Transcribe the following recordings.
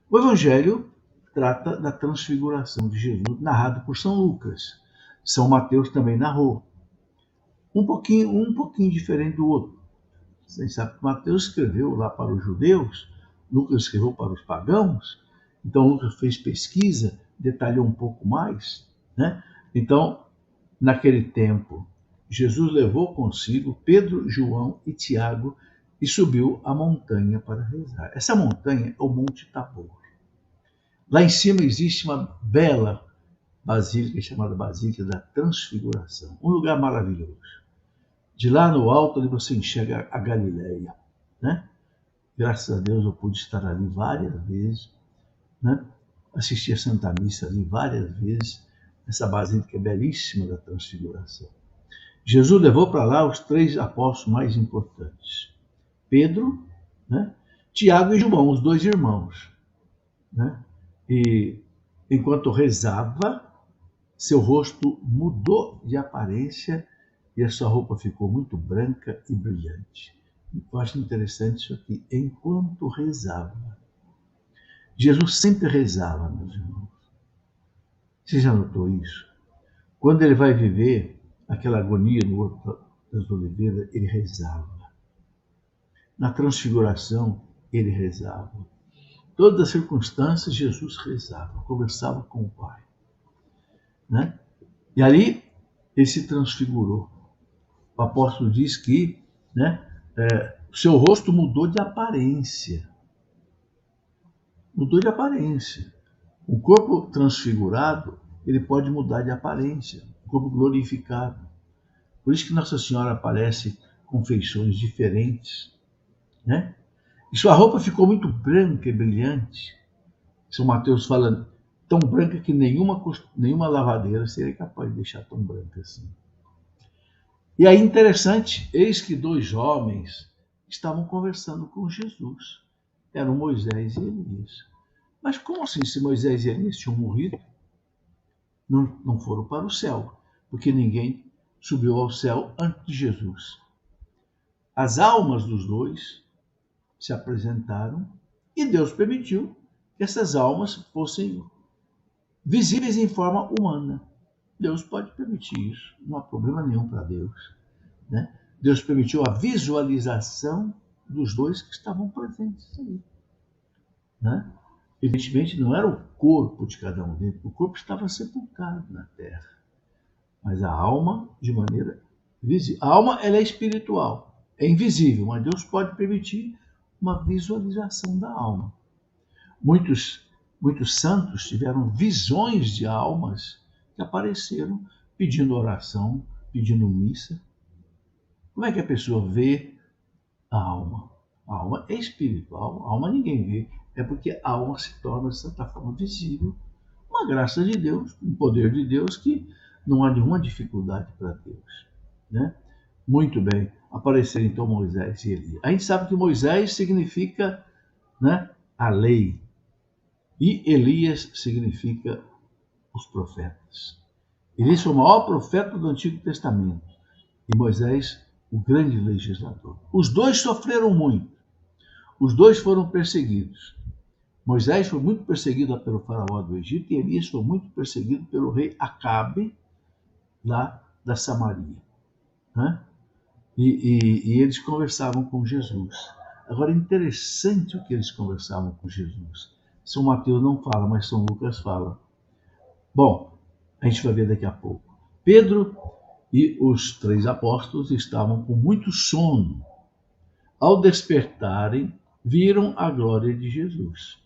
O Evangelho trata da transfiguração de Jesus, narrado por São Lucas. São Mateus também narrou. Um pouquinho diferente do outro. Você sabe que Mateus escreveu lá para os judeus, Lucas escreveu para os pagãos, então Lucas fez pesquisa, detalhou um pouco mais, né? Então, naquele tempo, Jesus levou consigo Pedro, João e Tiago e subiu a montanha para rezar. Essa montanha é o Monte Tabor. Lá em cima existe uma bela basílica chamada Basílica da Transfiguração, um lugar maravilhoso. De lá no alto ali você enxerga a Galileia, né? Graças a Deus eu pude estar ali várias vezes, né? Assisti a Santa Missa ali várias vezes, essa basílica é belíssima da Transfiguração. Jesus levou para lá os 3 apóstolos mais importantes, Pedro, né? Tiago e João, os 2 irmãos, né? E enquanto rezava, seu rosto mudou de aparência e a sua roupa ficou muito branca e brilhante. Eu acho interessante isso aqui. Enquanto rezava. Jesus sempre rezava, meus irmãos. Você já notou isso? Quando ele vai viver aquela agonia no Horto das Oliveiras, ele rezava. Na transfiguração, ele rezava. Todas as circunstâncias, Jesus rezava, conversava com o Pai. Né? E ali, ele se transfigurou. O apóstolo diz que, né, seu rosto mudou de aparência. Mudou de aparência. O corpo transfigurado, ele pode mudar de aparência. O corpo glorificado. Por isso que Nossa Senhora aparece com feições diferentes, né? E sua roupa ficou muito branca e brilhante. São Mateus fala, tão branca que nenhuma lavadeira seria capaz de deixar tão branca assim. E aí, interessante, eis que 2 homens estavam conversando com Jesus. Eram Moisés e Elias. Mas como assim, se Moisés e Elias tinham morrido? Não foram para o céu, porque ninguém subiu ao céu antes de Jesus. As almas dos 2 se apresentaram e Deus permitiu que essas almas fossem visíveis em forma humana. Deus pode permitir isso, não há problema nenhum para Deus. Né? Deus permitiu a visualização dos 2 que estavam presentes ali. Né? Evidentemente, não era o corpo de cada um deles, o corpo estava sepultado na terra. Mas a alma, de maneira visível. A alma ela é espiritual, é invisível, mas Deus pode permitir uma visualização da alma. Muitos santos tiveram visões de almas que apareceram pedindo oração, pedindo missa. Como é que a pessoa vê a alma? A alma é espiritual, a alma ninguém vê. É porque a alma se torna, de certa forma, visível. Uma graça de Deus, um poder de Deus que não há nenhuma dificuldade para Deus. Né? Muito bem, apareceram então Moisés e Elias. A gente sabe que Moisés significa, né, a lei e Elias significa os profetas. Elias foi o maior profeta do Antigo Testamento e Moisés o grande legislador. Os 2 sofreram muito. Os 2 foram perseguidos. Moisés foi muito perseguido pelo faraó do Egito e Elias foi muito perseguido pelo rei Acabe, lá da Samaria. Né? E eles conversavam com Jesus. Agora, interessante o que eles conversavam com Jesus. São Mateus não fala, mas São Lucas fala. Bom, a gente vai ver daqui a pouco. Pedro e os 3 apóstolos estavam com muito sono. Ao despertarem, viram a glória de Jesus.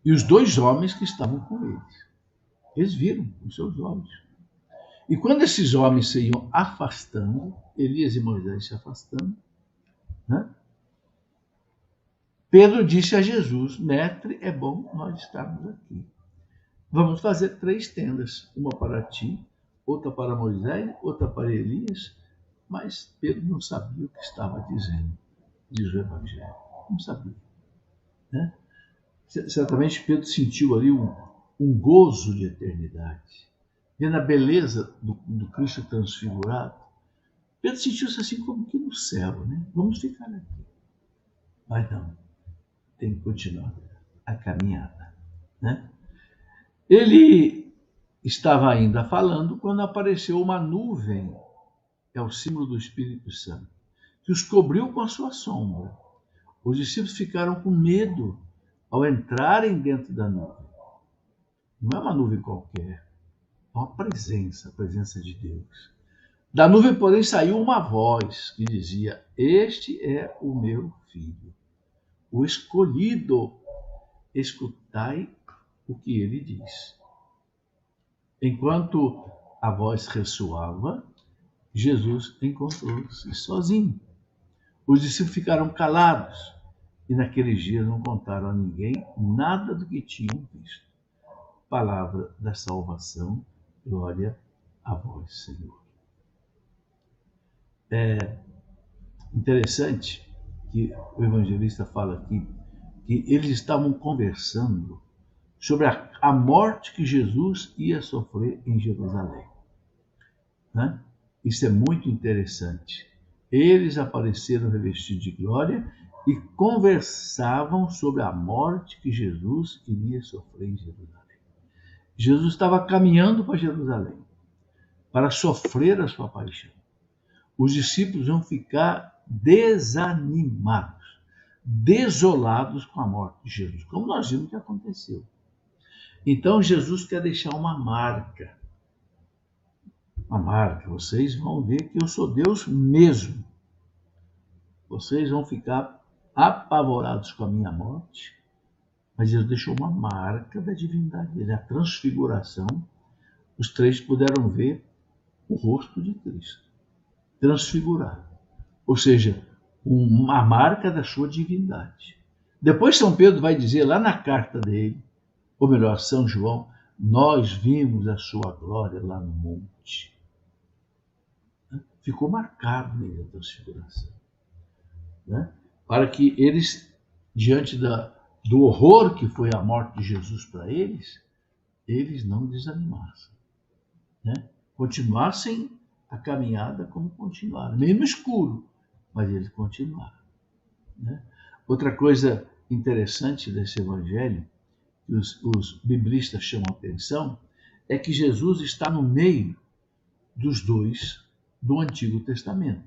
E os 2 homens que estavam com eles viram com seus olhos. E quando esses homens se iam afastando, Elias e Moisés se afastando, né? Pedro disse a Jesus, mestre, é bom nós estarmos aqui. Vamos fazer 3 tendas, uma para ti, outra para Moisés, outra para Elias. Mas Pedro não sabia o que estava dizendo, diz o Evangelho. Não sabia. Né? Certamente Pedro sentiu ali um gozo de eternidade. Vendo a beleza do Cristo transfigurado, Pedro sentiu-se assim como que no céu, né? Vamos ficar aqui. Mas não, tem que continuar a caminhada. né? Ele estava ainda falando quando apareceu uma nuvem, é o símbolo do Espírito Santo, que os cobriu com a sua sombra. Os discípulos ficaram com medo ao entrarem dentro da nuvem. Não é uma nuvem qualquer, é uma presença, a presença de Deus. Da nuvem, porém, saiu uma voz que dizia: Este é o meu filho, o escolhido, escutai o que ele diz. Enquanto a voz ressoava, Jesus encontrou-se sozinho. Os discípulos ficaram calados e naqueles dias não contaram a ninguém nada do que tinham visto. Palavra da salvação, glória a vós, Senhor. É interessante que o evangelista fala aqui que eles estavam conversando sobre a morte que Jesus ia sofrer em Jerusalém, né? Isso é muito interessante. Eles apareceram revestidos de glória e conversavam sobre a morte que Jesus iria sofrer em Jerusalém. Jesus estava caminhando para Jerusalém para sofrer a sua paixão. Os discípulos iam ficar desanimados, desolados com a morte de Jesus, como nós vimos que aconteceu. Então Jesus quer deixar uma marca. Uma marca. Vocês vão ver que eu sou Deus mesmo. Vocês vão ficar apavorados com a minha morte, mas Deus deixou uma marca da divindade dele, a transfiguração. Os três puderam ver o rosto de Cristo transfigurado, ou seja, uma marca da sua divindade. Depois São Pedro vai dizer lá na carta dele, ou melhor, São João, nós vimos a sua glória lá no monte. Ficou marcado nele a transfiguração, né? Para que eles, diante do horror que foi a morte de Jesus para eles não desanimassem, né? Continuassem a caminhada como continuaram, meio no escuro, mas eles continuaram, né? Outra coisa interessante desse evangelho, que os biblistas chamam a atenção, é que Jesus está no meio dos dois do Antigo Testamento,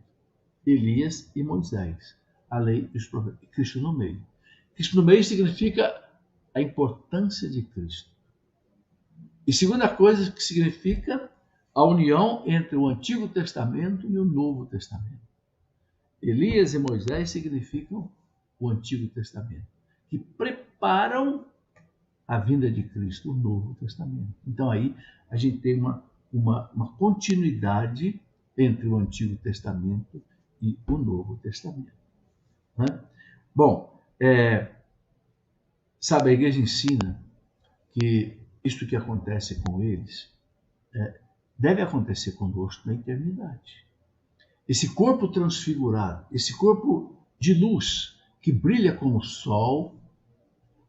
Elias e Moisés, a lei e os profetas, Cristo no meio. Cristo no meio significa a importância de Cristo. E segunda coisa que significa a união entre o Antigo Testamento e o Novo Testamento. Elias e Moisés significam o Antigo Testamento, que preparam a vinda de Cristo, o Novo Testamento. Então aí a gente tem uma continuidade entre o Antigo Testamento e o Novo Testamento, né? Bom, sabe, a igreja ensina que isto que acontece com eles deve acontecer conosco na eternidade. Esse corpo transfigurado, esse corpo de luz que brilha como o sol,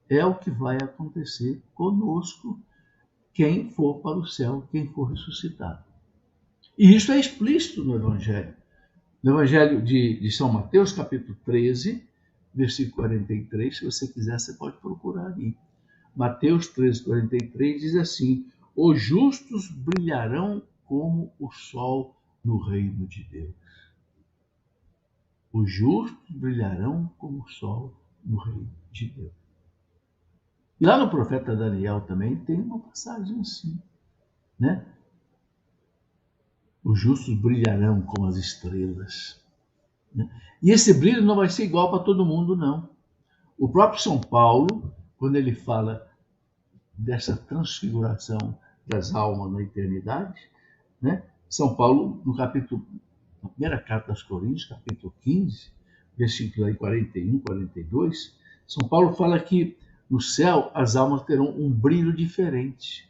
é o que vai acontecer conosco, quem for para o céu, quem for ressuscitado. E isso é explícito no Evangelho. No Evangelho de São Mateus, capítulo 13, versículo 43, se você quiser, você pode procurar ali. Mateus 13, 43 diz assim: os justos brilharão como o sol no reino de Deus. Os justos brilharão como o sol no reino de Deus. E lá no profeta Daniel também tem uma passagem assim, né? Os justos brilharão como as estrelas, né? E esse brilho não vai ser igual para todo mundo, não. O próprio São Paulo, quando ele fala dessa transfiguração das almas na eternidade, né? São Paulo, na primeira carta aos Coríntios, capítulo 15, versículo 41, 42, São Paulo fala que no céu as almas terão um brilho diferente.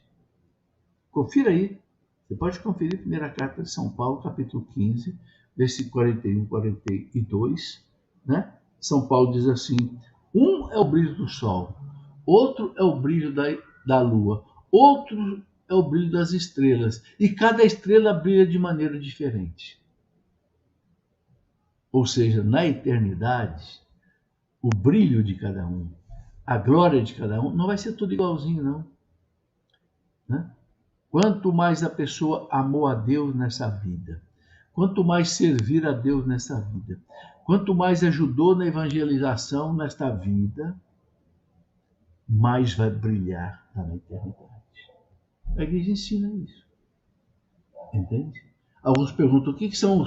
Confira aí, você pode conferir a primeira carta de São Paulo, capítulo 15, versículo 41, 42, né? São Paulo diz assim: um é o brilho do sol, outro é o brilho da lua, outro é o brilho das estrelas, e cada estrela brilha de maneira diferente. Ou seja, na eternidade, o brilho de cada um a glória de cada um, não vai ser tudo igualzinho, não. Né? Quanto mais a pessoa amou a Deus nessa vida, quanto mais servir a Deus nessa vida, quanto mais ajudou na evangelização nesta vida, mais vai brilhar lá na eternidade. A igreja ensina isso. Entende? Alguns perguntam o que são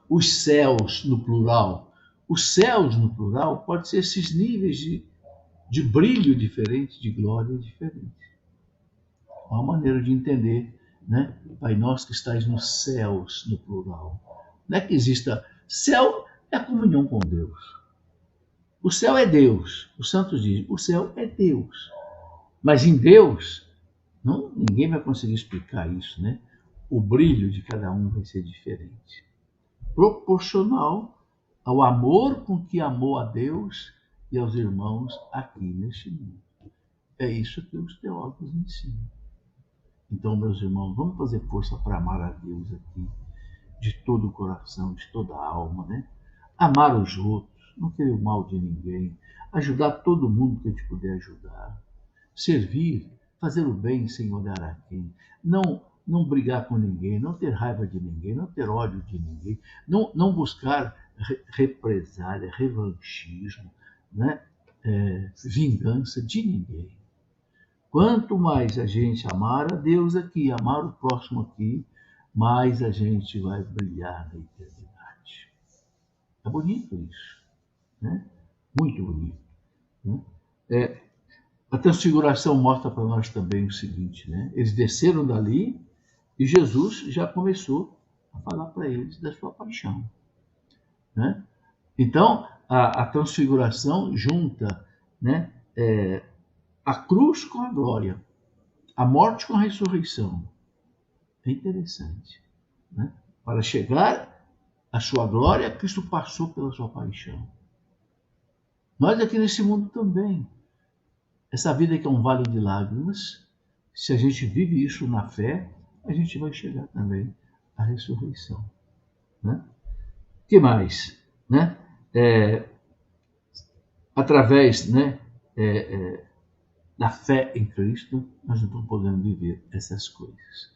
os céus no plural. Os céus no plural pode ser esses níveis de brilho diferente, de glória diferente. É uma maneira de entender, né? Pai nosso que estais nos céus no plural. Não é que exista. Céu é a comunhão com Deus. O céu é Deus. Os santos dizem, o céu é Deus. Mas em Deus, ninguém vai conseguir explicar isso, né? O brilho de cada um vai ser diferente. Proporcional ao amor com que amou a Deus e aos irmãos aqui neste mundo. É isso que os teólogos ensinam. Então, meus irmãos, vamos fazer força para amar a Deus aqui, de todo o coração, de toda a alma, né? Amar os outros, não querer o mal de ninguém, ajudar todo mundo que a gente puder ajudar, servir, fazer o bem sem olhar a quem, não brigar com ninguém, não ter raiva de ninguém, não ter ódio de ninguém, não buscar represália, revanchismo, né? Vingança de ninguém. Quanto mais a gente amar a Deus aqui, amar o próximo aqui, mais a gente vai brilhar na eternidade. É bonito isso, né? Muito bonito. Né? A Transfiguração mostra para nós também o seguinte, né? Eles desceram dali e Jesus já começou a falar para eles da sua paixão. Né? Então, a Transfiguração junta, né, a cruz com a glória, a morte com a ressurreição. É interessante. Né? Para chegar à sua glória, Cristo passou pela sua paixão. Nós aqui nesse mundo também. Essa vida que é um vale de lágrimas, se a gente vive isso na fé, a gente vai chegar também à ressurreição. Né? O que mais? Né? Através, né, da fé em Cristo, nós não estamos podendo viver essas coisas.